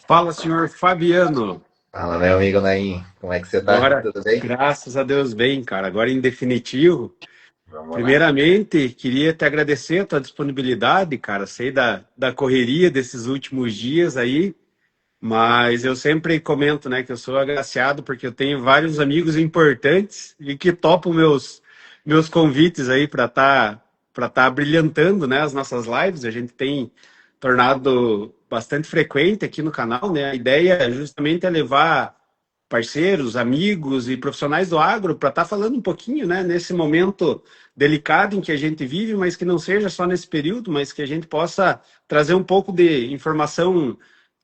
Fala, senhor Fabiano. Fala, meu amigo Naim. Como é que você tá? Agora, Tudo bem? graças a Deus, bem, cara. Agora, em definitivo, Vamos lá. primeiramente, queria te agradecer a tua disponibilidade, cara. Sei da correria desses últimos dias aí, mas eu sempre comento, né, que eu sou agraciado porque eu tenho vários amigos importantes e que topam meus convites aí para tá brilhantando, né, as nossas lives. A gente tem tornado bastante frequente aqui no canal, né? A ideia é justamente é levar parceiros, amigos e profissionais do agro para estar falando um pouquinho, né, nesse momento delicado em que a gente vive, mas que não seja só nesse período, mas que a gente possa trazer um pouco de informação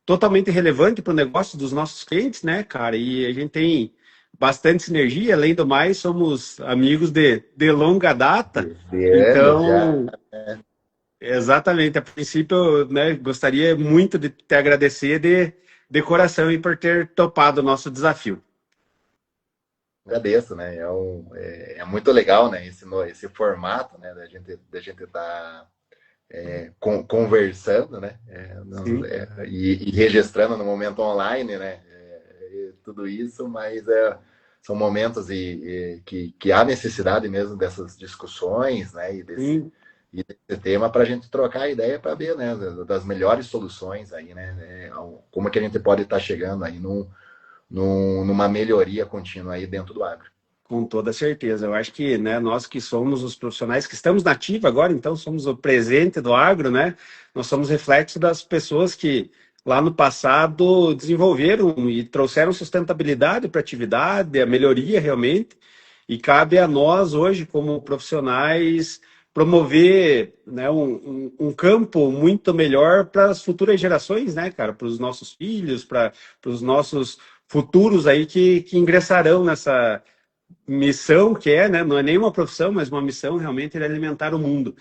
totalmente relevante para o negócio dos nossos clientes, né, cara? E a gente tem bastante sinergia, além do mais, somos amigos de longa data. De anos já. Então, exatamente, a princípio, né, gostaria muito de te agradecer de coração e por ter topado o nosso desafio. Agradeço, né? É muito legal, né? Esse formato, né? Da gente estar conversando, né? Sim. E registrando no momento online, né? Tudo isso, mas são momentos que há necessidade mesmo dessas discussões, né? Sim. E desse tema para a gente trocar ideia para ver, né? Das melhores soluções aí, né? Como que a gente pode estar chegando aí numa melhoria contínua aí dentro do agro. Com toda certeza. Eu acho que, né, nós que somos os profissionais que estamos na ativa agora, então somos o presente do agro, né? Nós somos reflexo das pessoas que lá no passado desenvolveram e trouxeram sustentabilidade para a atividade, a melhoria realmente. E cabe a nós hoje, como profissionais, promover, né, um campo muito melhor para as futuras gerações, né, cara? Para os nossos filhos, para os nossos futuros aí que ingressarão nessa missão que é, né? Não é nem uma profissão, mas uma missão realmente de alimentar o mundo.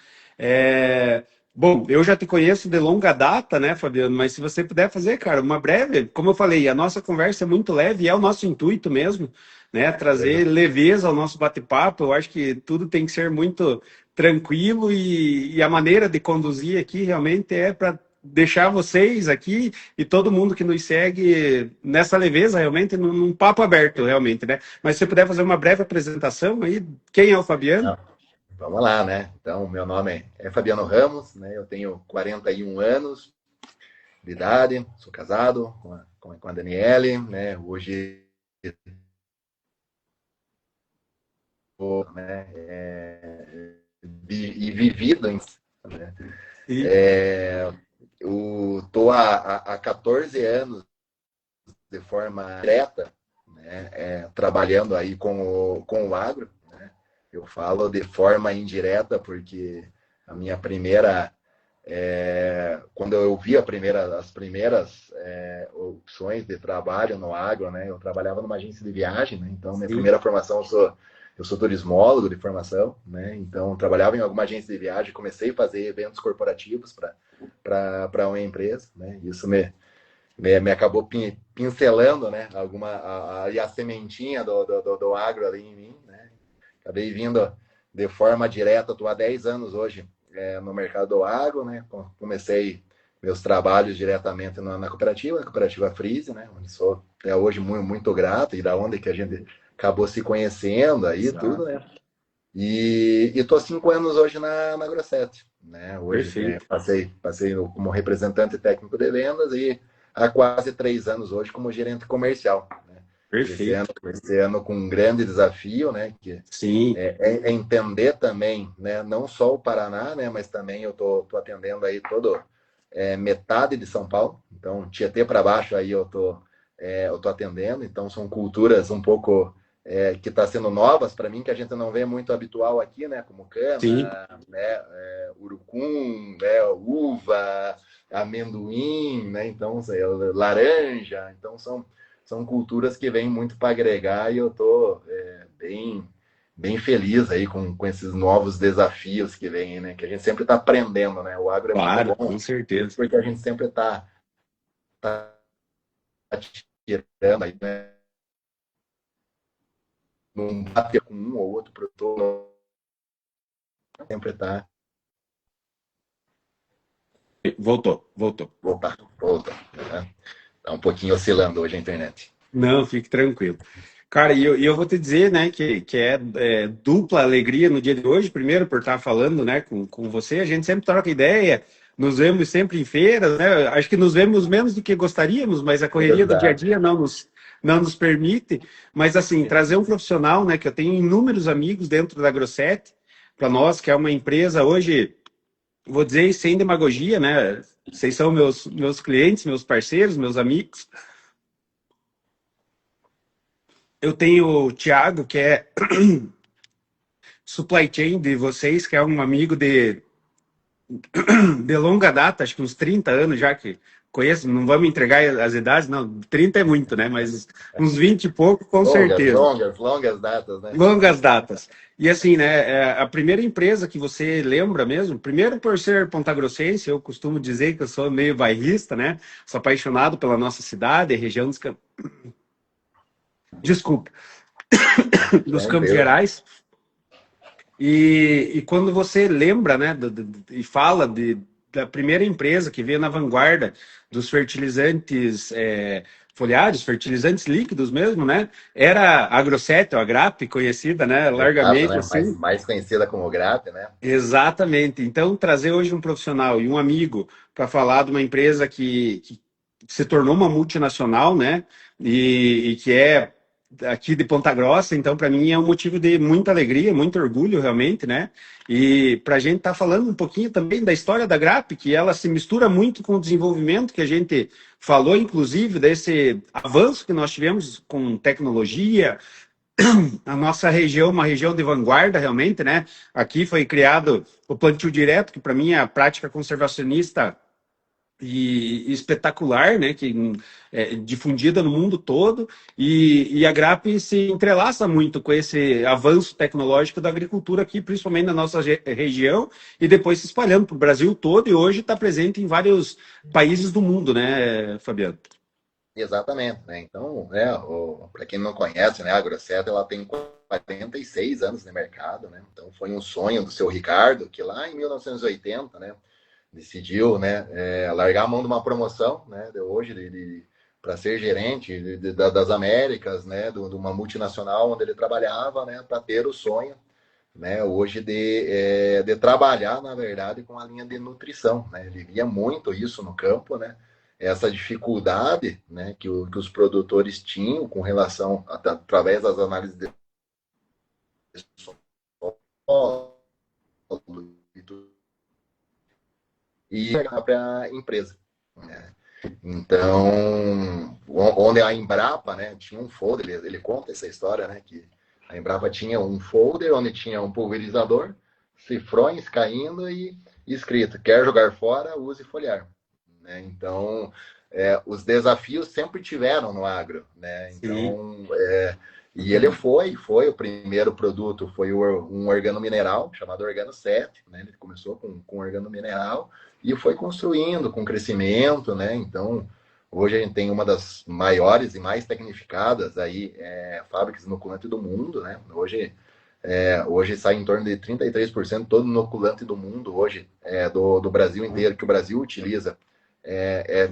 Bom, eu já te conheço de longa data, né, Fabiano? Mas se você puder fazer, cara, uma breve, como eu falei, a nossa conversa é muito leve, é o nosso intuito mesmo, né? Trazer leveza ao nosso bate-papo. Eu acho que tudo tem que ser muito tranquilo e a maneira de conduzir aqui realmente é para deixar vocês aqui e todo mundo que nos segue nessa leveza, realmente, num papo aberto, realmente, né? Mas se você puder fazer uma breve apresentação aí, quem é o Fabiano? Então, vamos lá, né? Então, meu nome é Fabiano Ramos, né? Eu tenho 41 anos de idade, sou casado com a Daniele, né? Hoje, né? E vivido, né? E, É, eu estou há 14 anos de forma direta, né, trabalhando aí com o agro. Né? Eu falo de forma indireta porque a minha primeira, quando eu vi as primeiras opções de trabalho no agro, né, eu trabalhava numa agência de viagem, né, então minha sim, primeira formação eu sou turismólogo de formação, né, então trabalhava em alguma agência de viagem, comecei a fazer eventos corporativos para uma empresa, né, isso me acabou pincelando, né, a sementinha do agro ali em mim, né, acabei vindo de forma direta, estou há 10 anos hoje no mercado do agro, né, comecei meus trabalhos diretamente na cooperativa Freeze, né, onde sou até hoje muito, muito grato, e da onde que a gente acabou se conhecendo aí tudo, exato, né, e estou 5 anos hoje na Grosset, né? Hoje perfeito, passei como representante técnico de vendas e há quase 3 anos hoje como gerente comercial. Né? perfeito, Esse ano com um grande desafio, né? Que sim, é entender também, né? Não só o Paraná, né? Mas também eu tô atendendo aí todo metade de São Paulo. Então Tietê para baixo aí eu tô atendendo. Então são culturas um pouco que está sendo novas para mim, que a gente não vê muito habitual aqui, né? Como sim, cana, né? Urucum, né? Uva, amendoim, né? Então, laranja. Então, são culturas que vêm muito para agregar e eu estou bem feliz aí com esses novos desafios que vêm, né? Que a gente sempre está aprendendo, né? O agro é muito claro, bom com certeza. porque a gente sempre tá tirando aí, né? Não bater com um ou outro produtor, sempre está Voltou, voltou. voltar, voltar. Né? Tá um pouquinho oscilando hoje a internet. Não, fique tranquilo. Cara, e eu vou te dizer, né, que é dupla alegria no dia de hoje. Primeiro, por estar falando, né, com você. A gente sempre troca ideia, nos vemos sempre em feiras, né? Acho que nos vemos menos do que gostaríamos, mas a correria do dia a Exato. dia não nos permite. Mas, assim, trazer um profissional, né, que eu tenho inúmeros amigos dentro da Grosset, para nós, que é uma empresa hoje, vou dizer sem demagogia, né? Vocês são meus clientes, meus parceiros, meus amigos. Eu tenho o Thiago, que é supply chain de vocês, que é um amigo de longa data, acho que uns 30 anos já que conheço, não vamos entregar as idades, não, 30 é muito, né? Mas uns 20 e pouco, com Longas, certeza. longas, longas datas, né? Longas datas. E assim, né, a primeira empresa que você lembra mesmo, primeiro por ser pontagrossense, eu costumo dizer que eu sou meio bairrista, né? Sou apaixonado pela nossa cidade, região desculpa, dos Campos Tranquilo. Gerais. E quando você lembra, né, e fala da primeira empresa que veio na vanguarda dos fertilizantes foliares, fertilizantes líquidos mesmo, né, era a Grosset, ou a Grap, conhecida, né, Exato, largamente né? assim. Mais conhecida como GRAP, né? Exatamente. Então, trazer hoje um profissional e um amigo para falar de uma empresa que se tornou uma multinacional, né, e que é aqui de Ponta Grossa, então para mim é um motivo de muita alegria, muito orgulho realmente, né? E para a gente estar falando um pouquinho também da história da Grap, que ela se mistura muito com o desenvolvimento que a gente falou, inclusive desse avanço que nós tivemos com tecnologia, a nossa região, uma região de vanguarda realmente, né? Aqui foi criado o plantio direto, que para mim é a prática conservacionista e espetacular, né, que é difundida no mundo todo, e a GRAP se entrelaça muito com esse avanço tecnológico da agricultura aqui, principalmente na nossa região, e depois se espalhando para o Brasil todo, e hoje está presente em vários países do mundo, né, Fabiano? Exatamente, né? Então, né, para quem não conhece, né, a Grosseto, ela tem 46 anos no mercado, né? Então foi um sonho do seu Ricardo, que lá em 1980, né, decidiu, né, largar a mão de uma promoção, né, de hoje para ser gerente das Américas, né, de uma multinacional onde ele trabalhava, né, para ter o sonho, né, hoje de trabalhar, na verdade, com a linha de nutrição, né? Ele via muito isso no campo, né? Essa dificuldade, né, que os produtores tinham com relação, através das análises de solo e para a empresa, né? Então, onde a Embrapa, né, tinha um folder, ele conta essa história, né, que a Embrapa tinha um folder onde tinha um pulverizador, cifrões caindo e escrito: quer jogar fora, use foliar. Né? Então, os desafios sempre tiveram no agro, né? Sim. Então, e ele foi o primeiro produto, foi um organomineral chamado Organo 7, né? Ele começou com organomineral e foi construindo com crescimento, né? Então, hoje a gente tem uma das maiores e mais tecnificadas aí, fábricas inoculantes do mundo, né? Hoje sai em torno de 33% todo inoculante do mundo hoje, do Brasil inteiro, que o Brasil utiliza,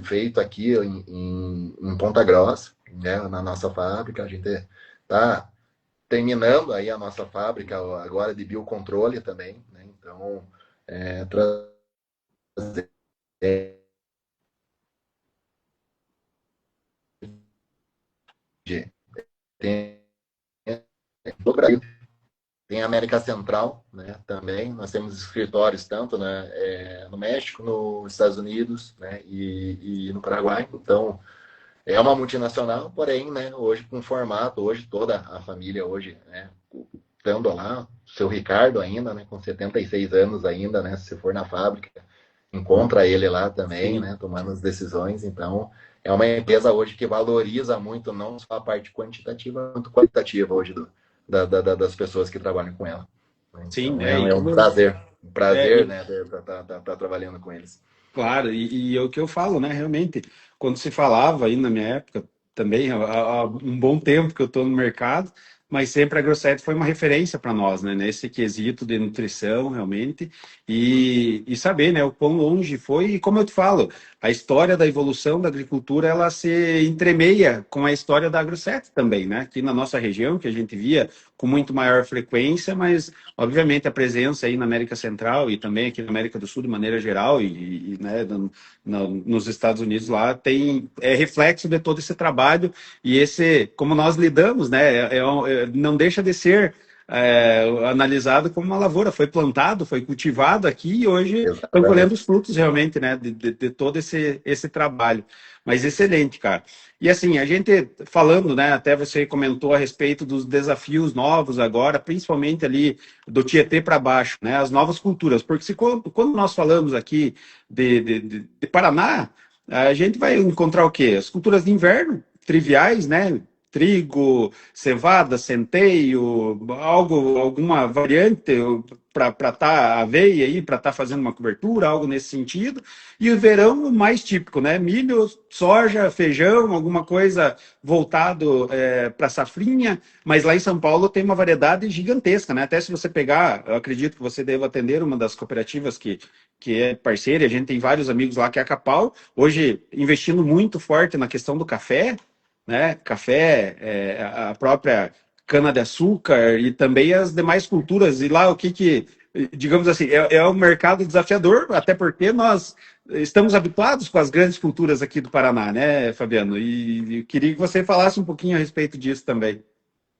feito aqui em Ponta Grossa, né, na nossa fábrica. A gente está terminando aí a nossa fábrica agora de biocontrole também, né? Então, trazer tem do Brasil. Tem a América Central, né, também. Nós temos escritórios tanto, né, no México, nos Estados Unidos, né, e no Paraguai. Então, é uma multinacional, porém, né, hoje com formato, hoje toda a família, hoje, né, estando lá, seu Ricardo ainda, né, com 76 anos ainda, né, se for na fábrica, encontra ele lá também, Sim. né, tomando as decisões. Então, é uma empresa hoje que valoriza muito não só a parte quantitativa, quanto qualitativa hoje das pessoas que trabalham com ela. Sim, Então, né? E um é, prazer, né, estar trabalhando com eles. claro, e é o que eu falo, né? Realmente, quando se falava aí na minha época, também há um bom tempo que eu estou no mercado, mas sempre a Grosseto foi uma referência para nós, né, nesse quesito de nutrição, realmente, e saber, né, o quão longe foi, e como eu te falo, a história da evolução da agricultura, ela se entremeia com a história da Grosseto também, né, aqui na nossa região, que a gente via com muito maior frequência, mas, obviamente, a presença aí na América Central e também aqui na América do Sul, de maneira geral, né, nos Estados Unidos lá, é reflexo de todo esse trabalho e esse, como nós lidamos, né, não deixa de ser analisado como uma lavoura, foi plantado, foi cultivado aqui e hoje estão colhendo Exatamente. os frutos realmente, né, de todo esse trabalho. Mas excelente, cara. E assim, a gente falando, né, até você comentou a respeito dos desafios novos agora, principalmente ali do Tietê para baixo, né, as novas culturas, porque quando nós falamos aqui de Paraná, a gente vai encontrar o quê? As culturas de inverno, triviais, né? Trigo, cevada, centeio, alguma variante para estar aveia aí, para estar fazendo uma cobertura, algo nesse sentido. E o verão mais típico, né? Milho, soja, feijão, alguma coisa voltado para safrinha. Mas lá em São Paulo tem uma variedade gigantesca, né? Até se você pegar, eu acredito que você deva atender uma das cooperativas que é parceira, e a gente tem vários amigos lá que é a Capal, hoje investindo muito forte na questão do café, né? Café, a própria cana-de-açúcar e também as demais culturas. E lá digamos assim, um mercado desafiador, até porque nós estamos habituados com as grandes culturas aqui do Paraná, né, Fabiano? E eu queria que você falasse um pouquinho a respeito disso também.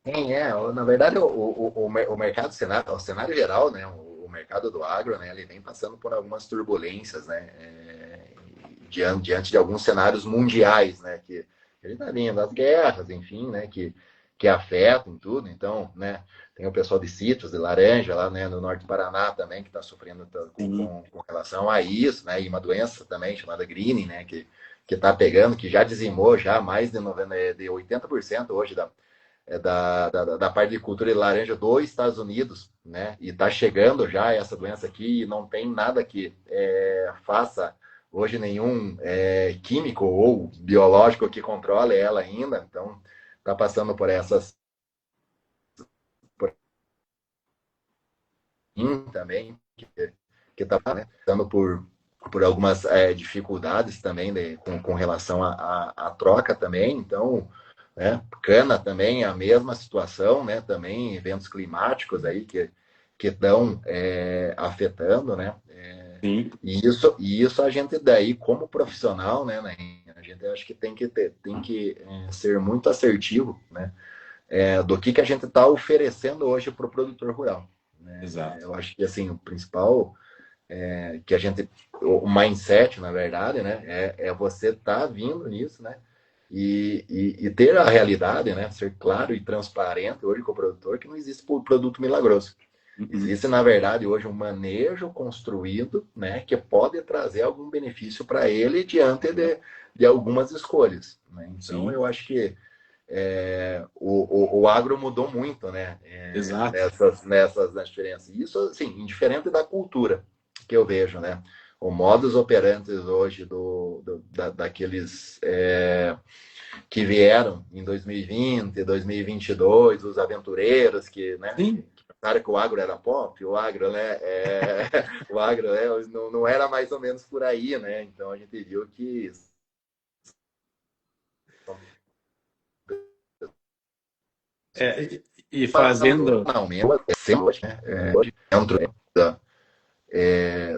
Sim, na verdade, o mercado, o cenário geral, né, o mercado do agro, né, ele vem passando por algumas turbulências, né, diante de alguns cenários mundiais, né, que ele está vindo, as guerras, enfim, né, que afetam tudo. Então, né, tem o pessoal de citros, de laranja, lá, né, no norte do Paraná também, que está sofrendo Sim. com relação a isso, né, e uma doença também chamada greening, né, que está pegando, que já dizimou já mais de 80% hoje da parte de cultura de laranja dos Estados Unidos, né? E está chegando já essa doença aqui e não tem nada que faça hoje nenhum químico ou biológico que controle ela ainda. Então, está passando por essas por também que está, né, passando por algumas dificuldades também com relação à troca também. Então, né, cana também é a mesma situação, né, também eventos climáticos aí que estão afetando, né, Sim, e isso a gente daí como profissional, né, a gente acho que tem que ser muito assertivo, né, do que a gente está oferecendo hoje para o produtor rural, né. exato. Eu acho que assim o principal que a gente, o mindset, na verdade, né, você estar vindo nisso, né, e ter a realidade, né, ser claro e transparente hoje com o produtor que não existe produto milagroso. Uhum. Existe, na verdade, hoje um manejo construído, né, que pode trazer algum benefício para ele diante de algumas escolhas, né? Então, Sim, eu acho que o agro mudou muito, né, exato. nessas diferenças. Isso, assim, indiferente da cultura que eu vejo, né? O modus operandi hoje daqueles que vieram em 2020, 2022, os aventureiros que, né, Sim, que pensaram que o agro era pop, o agro, né, o agro, né, não era mais ou menos por aí, né? Então a gente viu que e fazendo. não, mesmo né,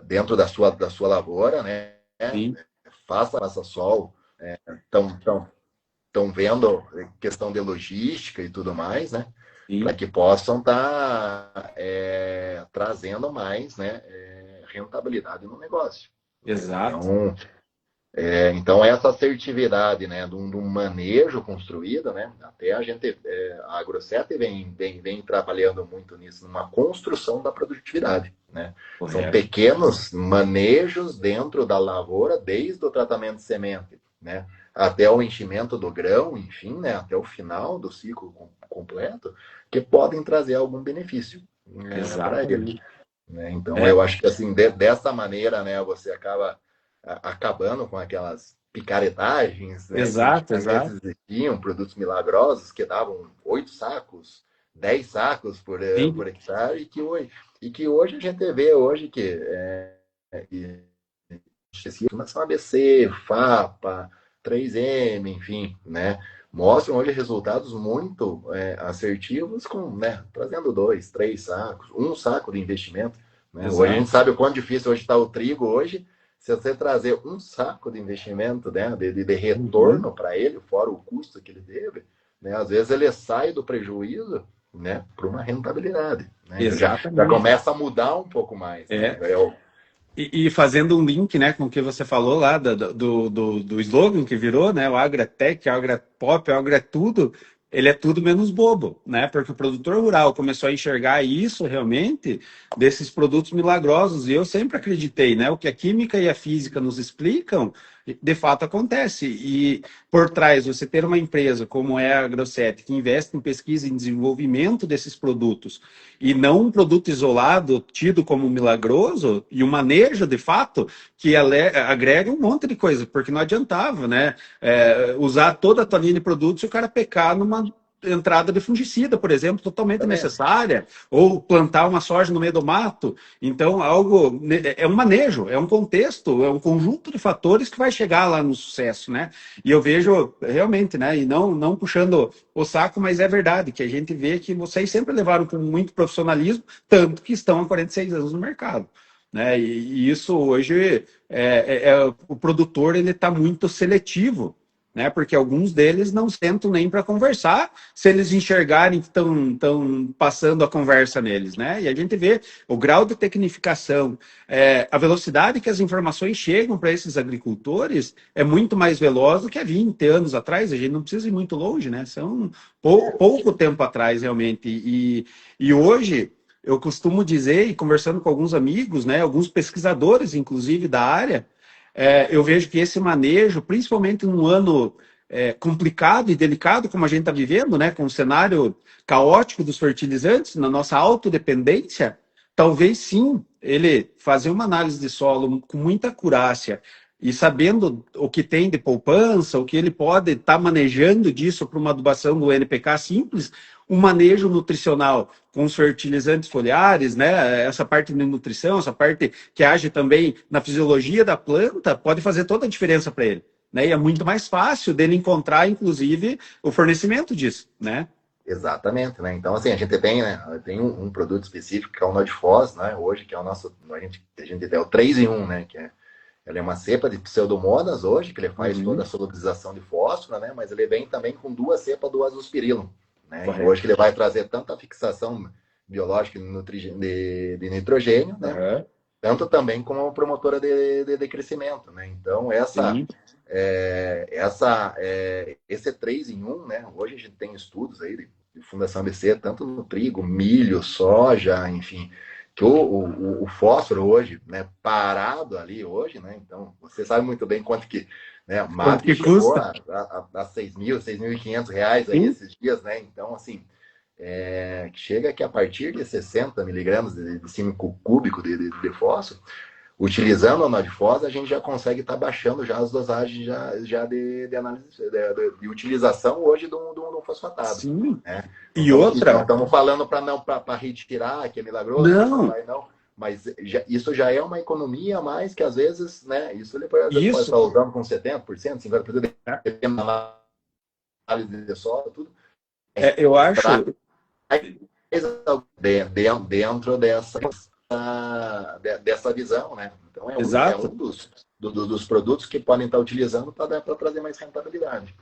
dentro da sua lavoura, né? Sim, Faça sol, estão vendo questão de logística e tudo mais, né? Para sim, que possam estar trazendo mais, né, rentabilidade no negócio. Né? exato. Então, essa assertividade, né, de um manejo construído, né, até a AgroSet vem trabalhando muito nisso, numa construção da produtividade. Né? São Correto. pequenos manejos dentro da lavoura, desde o tratamento de semente, né, até o enchimento do grão, enfim, né, até o final do ciclo completo, que podem trazer algum benefício para ele. Exatamente. Né? Então, eu É, acho que assim, dessa maneira, né, você acaba acabando com aquelas picaretagens, né, que exato, antigamente exato. existiam, produtos milagrosos que davam 8 sacos 10 sacos por Sim, hectare, e que hoje a gente vê hoje que são ABC, FAPA, 3M, enfim, né? Mostram hoje resultados muito assertivos trazendo 2, 3 sacos, um saco de investimento. Né? Hoje a gente exato. sabe o quão difícil hoje está o trigo hoje. Se você trazer um saco de investimento, né, de Uhum. retorno para ele, fora o custo que ele teve, né, às vezes ele sai do prejuízo, né, para uma rentabilidade. Né? Então já Exatamente. começa a mudar um pouco mais. Né? É. E fazendo um link, né, com o que você falou lá do slogan que virou, né, o Agratech, o Agropop, o Agro é tudo, ele é tudo menos bobo, né, porque o produtor rural começou a enxergar isso realmente desses produtos milagrosos, e eu sempre acreditei, né, o que a química e a física nos explicam, de fato acontece, e por trás você ter uma empresa como é a Agrosset, que investe em pesquisa e desenvolvimento desses produtos, e não um produto isolado, tido como milagroso, e um manejo, de fato, que agrega um monte de coisa, porque não adiantava, né? Usar toda a tua linha de produtos e o cara pecar numa entrada de fungicida, por exemplo, totalmente Exatamente. necessária, ou plantar uma soja no meio do mato. Então, algo é um manejo, é um contexto, é um conjunto de fatores que vai chegar lá no sucesso, né? E eu vejo realmente, né? E não puxando o saco, mas é verdade que a gente vê que vocês sempre levaram com muito profissionalismo, tanto que estão há 46 anos no mercado. Né? E isso hoje o produtor ele está muito seletivo, né? Porque alguns deles não sentam nem para conversar, se eles enxergarem que estão passando a conversa neles, né? E a gente vê o grau de tecnificação, a velocidade que as informações chegam para esses agricultores é muito mais veloz do que há 20 anos atrás. A gente não precisa ir muito longe, né? São pouco tempo atrás, realmente. E hoje eu costumo dizer, e conversando com alguns amigos, né, alguns pesquisadores, inclusive, da área, eu vejo que esse manejo, principalmente num ano complicado e delicado, como a gente está vivendo, né, com um cenário caótico dos fertilizantes, na nossa autodependência, talvez sim ele fazer uma análise de solo com muita acurácia e sabendo o que tem de poupança, o que ele pode estar manejando disso para uma adubação do NPK simples, um manejo nutricional com os fertilizantes foliares, né? Essa parte de nutrição, essa parte que age também na fisiologia da planta, pode fazer toda a diferença para ele. Né? E é muito mais fácil dele encontrar, inclusive, o fornecimento disso, né? Exatamente, né? Então, assim, a gente tem, né? Tem um produto específico que é o Nodifos, né? Hoje, que é o nosso, a gente tem o 3 em 1, né? Ele é uma cepa de pseudomonas hoje, que ele faz toda a Uhum. solubilização de fósforo, né? Mas ele vem também com 2 cepas do azospirilo, né? E hoje Correto. que ele vai trazer tanta fixação biológica de nitrogênio, né? Uhum. Tanto também como promotora de crescimento, né? Então, Sim. esse 3 em 1, né? Hoje a gente tem estudos aí de Fundação ABC, tanto no trigo, milho, soja, enfim, que o fósforo hoje, né, parado ali hoje, né? Então, você sabe muito bem quanto que, né, a Quanto MAP que chegou custa? a 6.000, R$ 6.500 aí Sim. esses dias, né? Então, assim, chega que a partir de 60 miligramas de químico cúbico de fósforo, utilizando a Nodifos, a gente já consegue estar baixando já as dosagens já de análise de utilização hoje de um fosfatado. Sim. Né? Não E outra, estamos falando para retirar, que é milagroso, que não não, vai, não. Mas isso já é uma economia a mais que às vezes, né? Isso ele pode isso, estar usando com 70%, 50%, dependendo da análise de solo, tudo. eu acho, Dentro dessa visão, né? Então é um exato. dos produtos que podem estar utilizando para trazer mais rentabilidade.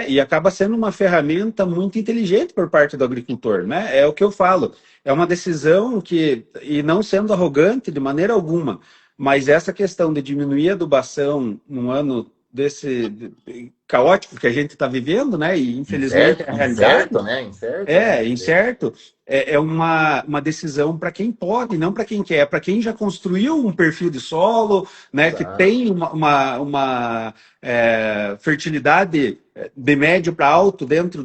E acaba sendo uma ferramenta muito inteligente por parte do agricultor, né? É o que eu falo. É uma decisão que, e não sendo arrogante de maneira alguma, mas essa questão de diminuir a adubação num ano desse caótico que a gente está vivendo, né? E infelizmente é a realidade. Incerto, né? Incerto, né? Incerto. É uma decisão para quem pode, não para quem quer. Para quem já construiu um perfil de solo, né, que Exato. tem uma fertilidade de médio para alto dentro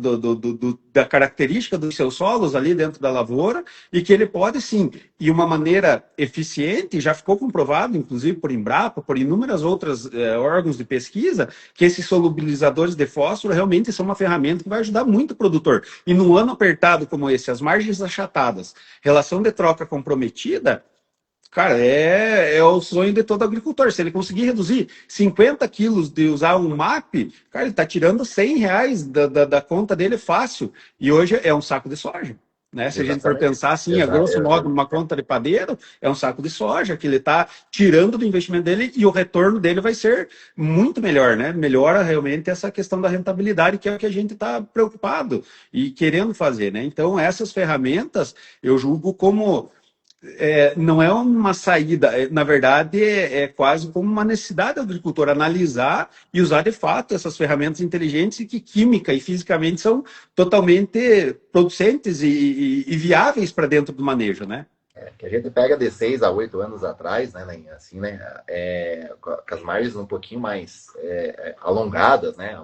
da característica dos seus solos ali dentro da lavoura, e que ele pode sim, e uma maneira eficiente, já ficou comprovado, inclusive por Embrapa, por inúmeras outras órgãos de pesquisa, que esses solubilizadores de fósforo realmente são uma ferramenta que vai ajudar muito o produtor. E num ano apertado como esse, as margens achatadas, relação de troca comprometida, cara, é o sonho de todo agricultor. Se ele conseguir reduzir 50 quilos de usar um MAP, cara, ele está tirando R$ 100 da conta dele fácil. E hoje é um saco de soja. Né? Se a gente for Exatamente. pensar assim, a grosso modo, numa conta de padeiro, é um saco de soja que ele está tirando do investimento dele e o retorno dele vai ser muito melhor, né? Melhora realmente essa questão da rentabilidade, que é o que a gente está preocupado e querendo fazer, né? Então, essas ferramentas eu julgo como não é uma saída, na verdade, é quase como uma necessidade do agricultor analisar e usar de fato essas ferramentas inteligentes que química e fisicamente são totalmente producentes e viáveis para dentro do manejo, né? Que a gente pega de 6 a 8 anos atrás, né, assim, né, com as margens um pouquinho mais alongadas, né,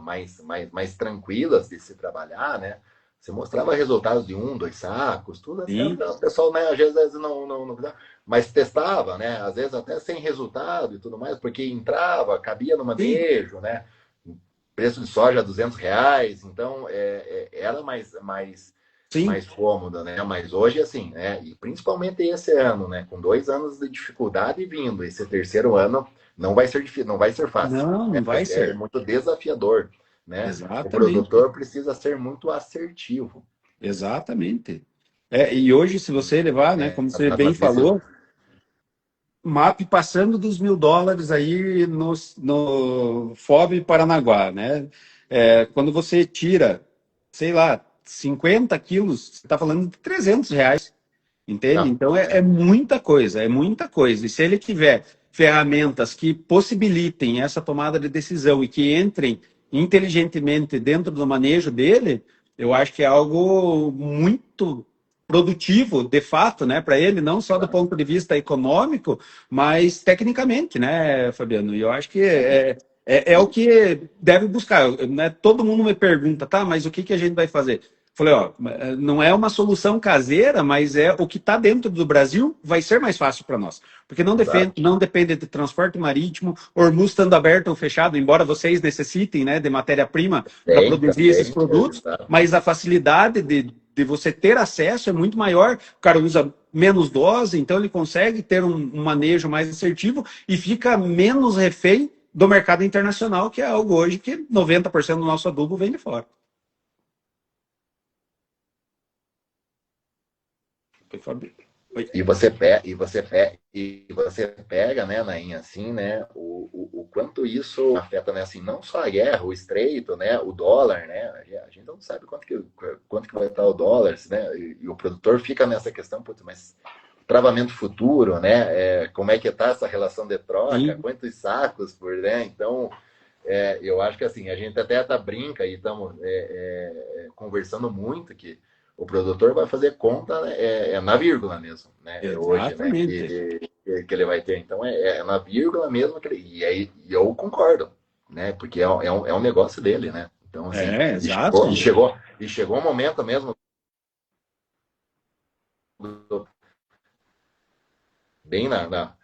mais tranquilas de se trabalhar, né, você mostrava resultados de 1, 2 sacos, tudo assim, Sim, o pessoal, né, às vezes não, mas testava, né, às vezes até sem resultado e tudo mais, porque entrava, cabia no sim, manejo, né, preço de soja R$ 200, então era sim. mais cômoda, né? Mas hoje, assim, né? E principalmente esse ano, né? Com 2 anos de dificuldade vindo, esse terceiro ano não vai ser difícil, não vai ser fácil. Não, não vai É ser. muito desafiador, né? O Exatamente. produtor precisa ser muito assertivo, Exatamente. E hoje, se você levar, né, como você na bem decisão. falou, MAP passando dos US$ 1.000 aí no FOB Paranaguá, né? Quando você tira, sei lá, 50 quilos, você está falando de R$ 300, entende? Não, Então é muita coisa, é muita coisa. E se ele tiver ferramentas que possibilitem essa tomada de decisão e que entrem inteligentemente dentro do manejo dele, eu acho que é algo muito produtivo, de fato, né, para ele, não só do ponto de vista econômico, mas tecnicamente, né, Fabiano? E eu acho que é o que deve buscar. Né? Todo mundo me pergunta, tá, mas o que, que a gente vai fazer? Falei, ó, não é uma solução caseira, mas é o que está dentro do Brasil vai ser mais fácil para nós. Porque exato. não depende de transporte marítimo, Hormuz estando aberto ou fechado, embora vocês necessitem, né, de matéria-prima para produzir esses Tem, produtos, exato. mas a facilidade de você ter acesso é muito maior. O cara usa menos dose, então ele consegue ter um manejo mais assertivo e fica menos refém do mercado internacional, que é algo hoje que 90% do nosso adubo vem de fora. Foi, Fabio. Oi. E você pega, né, Nainha, assim, né, o quanto isso afeta, né, assim, não só a guerra, o estreito, né, o dólar, né, a gente não sabe quanto que vai estar o dólar, né, e o produtor fica nessa questão, putz, mas travamento futuro, né, como é que está essa relação de troca, Sim, quantos sacos por, né, então, eu acho que assim, a gente até brinca e estamos conversando muito que o produtor vai fazer conta, né, na vírgula mesmo, né? Hoje, né? exatamente. Que ele vai ter. Então é na vírgula mesmo que ele, e aí e eu concordo, né? Porque é um negócio dele, né? Então, assim, e Exato. chegou um momento mesmo bem na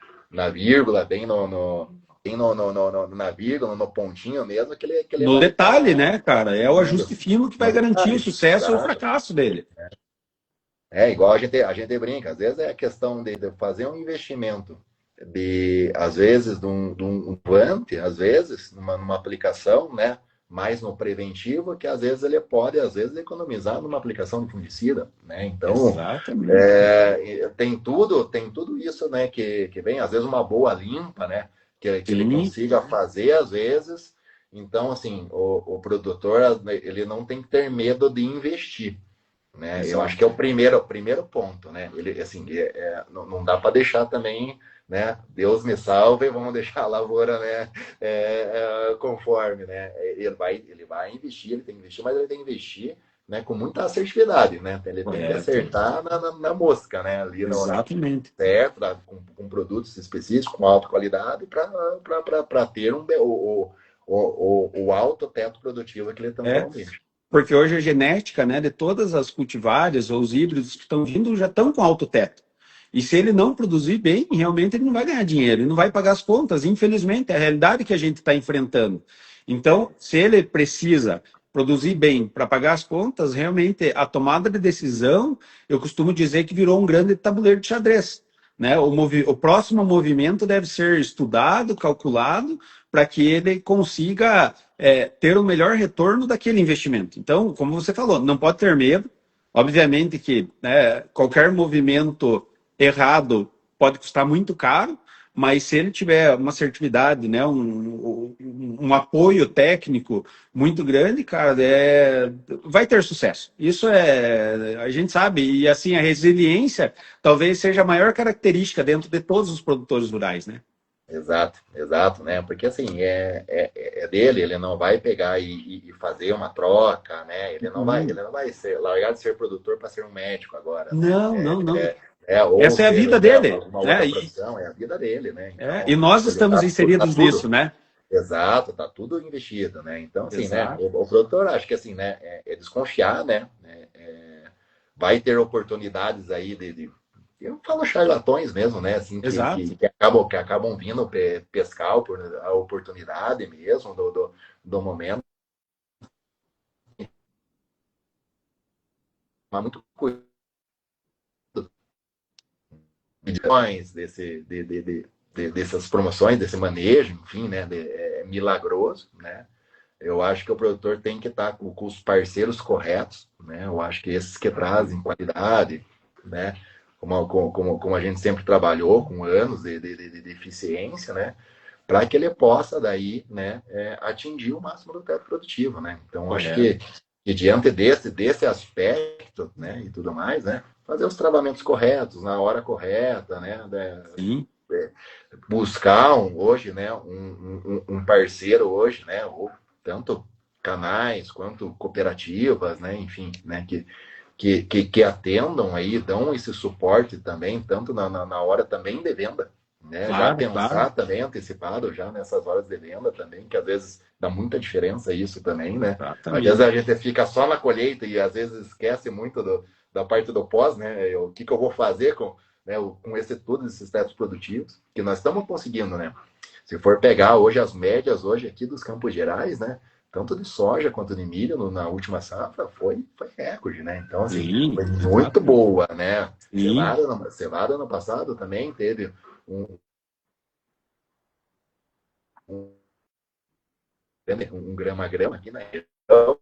vírgula, bem na vírgula, no pontinho mesmo, que ele No vai detalhe, estar né, cara? É o ajuste fino que vai no garantir o detalhe. sucesso ou o Exato. fracasso dele. Igual a gente brinca, às vezes é a questão de fazer um investimento às vezes, de um plant, às vezes, numa aplicação, né? Mais no preventivo, que às vezes ele pode, às vezes, economizar numa aplicação de fungicida, né? Então, Exatamente. tem tudo isso, né? Que vem, às vezes, uma boa limpa, né? Que ele Sim, consiga fazer, às vezes. Então, assim, o produtor, ele não tem que ter medo de investir, né? Eu acho que é exato. o primeiro ponto, né? Ele, assim, não dá para deixar também, né? Deus me salve, vamos deixar a lavoura, né? Conforme, né? Ele vai investir, ele tem que investir, mas ele tem que investir, né? Com muita assertividade, né? Ele tem que Correto. acertar na mosca, né? Ali no Exatamente. certo, com produtos específicos, com alta qualidade, para ter o alto teto produtivo que ele tem atualmente. Porque hoje a genética, né, de todas as cultivares ou os híbridos que estão vindo já estão com alto teto. E se ele não produzir bem, realmente ele não vai ganhar dinheiro, ele não vai pagar as contas. Infelizmente, é a realidade que a gente está enfrentando. Então, se ele precisa produzir bem para pagar as contas, realmente a tomada de decisão, eu costumo dizer que virou um grande tabuleiro de xadrez. Né? O próximo movimento deve ser estudado, calculado, para que ele consiga ter o melhor retorno daquele investimento. Então, como você falou, não pode ter medo. Obviamente que qualquer movimento errado pode custar muito caro, mas se ele tiver uma assertividade, né, um apoio técnico muito grande, cara, vai ter sucesso. Isso a gente sabe, e assim, a resiliência talvez seja a maior característica dentro de todos os produtores rurais, né? Exato, né? Porque assim, é dele, ele não vai pegar e fazer uma troca, né? Ele não vai largar de ser produtor para ser um médico agora, né? Não. Ou essa é a vida dele. Uma outra profissão, é a vida dele, né? Então, e nós estamos inseridos nisso, né? Exato, tá tudo investido, né? Então, assim, né? O produtor, acho que assim, né? É desconfiar, né? Vai ter oportunidades aí eu falo charlatões mesmo, né? Assim, que acabam vindo pescar a oportunidade mesmo do momento. Mas muito cuidado dessas promoções, desse manejo, enfim, né? Milagroso, né? Eu acho que o produtor tem que estar com os parceiros corretos, né? Eu acho que esses que trazem qualidade, né? Como a gente sempre trabalhou, com anos de eficiência, né? Para que ele possa daí, né, atingir o máximo do teto produtivo, né? Então, acho que diante desse aspecto, né, e tudo mais, né, fazer os tratamentos corretos na hora correta, né? Buscar hoje, né, um parceiro hoje, né, ou tanto canais quanto cooperativas, né, enfim, né, que atendam aí, dão esse suporte também, tanto na hora também de venda, né? Já pensar também antecipado, já nessas horas de venda também, que às vezes dá muita diferença isso também, né? Às vezes a gente fica só na colheita e às vezes esquece muito da parte do pós, né? O que eu vou fazer com todos esses tetos produtivos, que nós estamos conseguindo, né? Se for pegar hoje as médias hoje aqui dos Campos Gerais, né? Tanto de soja quanto de milho na última safra foi recorde, né? Então, assim, foi muito boa, né? Cevada ano passado também teve um grama a grama aqui na região.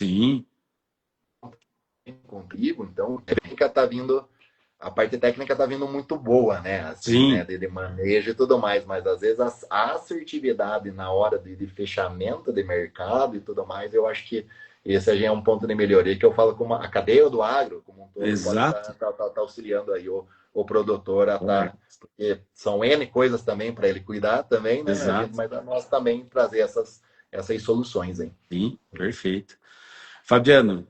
Sim. Com trigo, então a parte técnica tá vindo muito boa, né? Assim, né? De manejo e tudo mais, mas às vezes a assertividade na hora de fechamento de mercado e tudo mais, eu acho que esse já é um ponto de melhoria que eu falo como a cadeia do agro, como um todo, pode tá auxiliando aí o produtor a estar, porque são N coisas também para ele cuidar também, né? Mas a nós também trazer essas soluções aí. Sim, perfeito. Fabiano,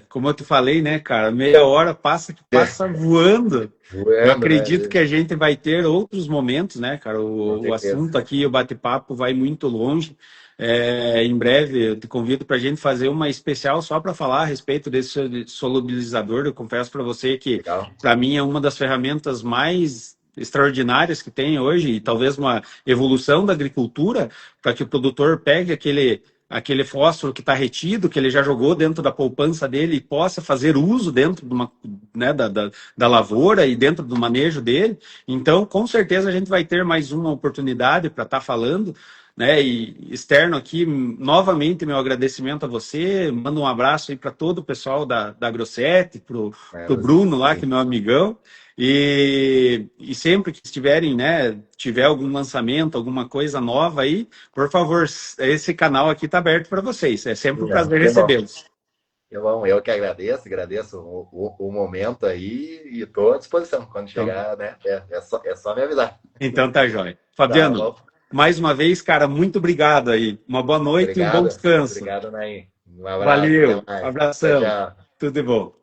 como eu te falei, né, cara, meia hora passa voando. Eu acredito, né, que a gente vai ter outros momentos, né, cara? O assunto aqui, o bate-papo vai muito longe. Em breve eu te convido para a gente fazer uma especial só para falar a respeito desse solubilizador. Eu confesso para você que, para mim, é uma das ferramentas mais extraordinárias que tem hoje, e talvez uma evolução da agricultura, para que o produtor pegue aquele fósforo que está retido, que ele já jogou dentro da poupança dele e possa fazer uso dentro de da lavoura e dentro do manejo dele. Então, com certeza, a gente vai ter mais uma oportunidade para estar falando, né? E externo aqui, novamente, meu agradecimento a você. Mando um abraço aí para todo o pessoal da Agrosset, para o Bruno lá, que é meu amigão. E sempre que estiverem, né, tiver algum lançamento, alguma coisa nova aí, por favor, esse canal aqui está aberto para vocês. É sempre um prazer recebê-los. Eu que agradeço o momento aí e estou à disposição. Quando chegar, né, é só me avisar. Então tá jóia. Fabiano, mais uma vez, cara, muito obrigado aí. Uma boa noite e um bom descanso. Obrigado, Naí. Um abraço. Valeu, abração. Tchau. Tudo de bom.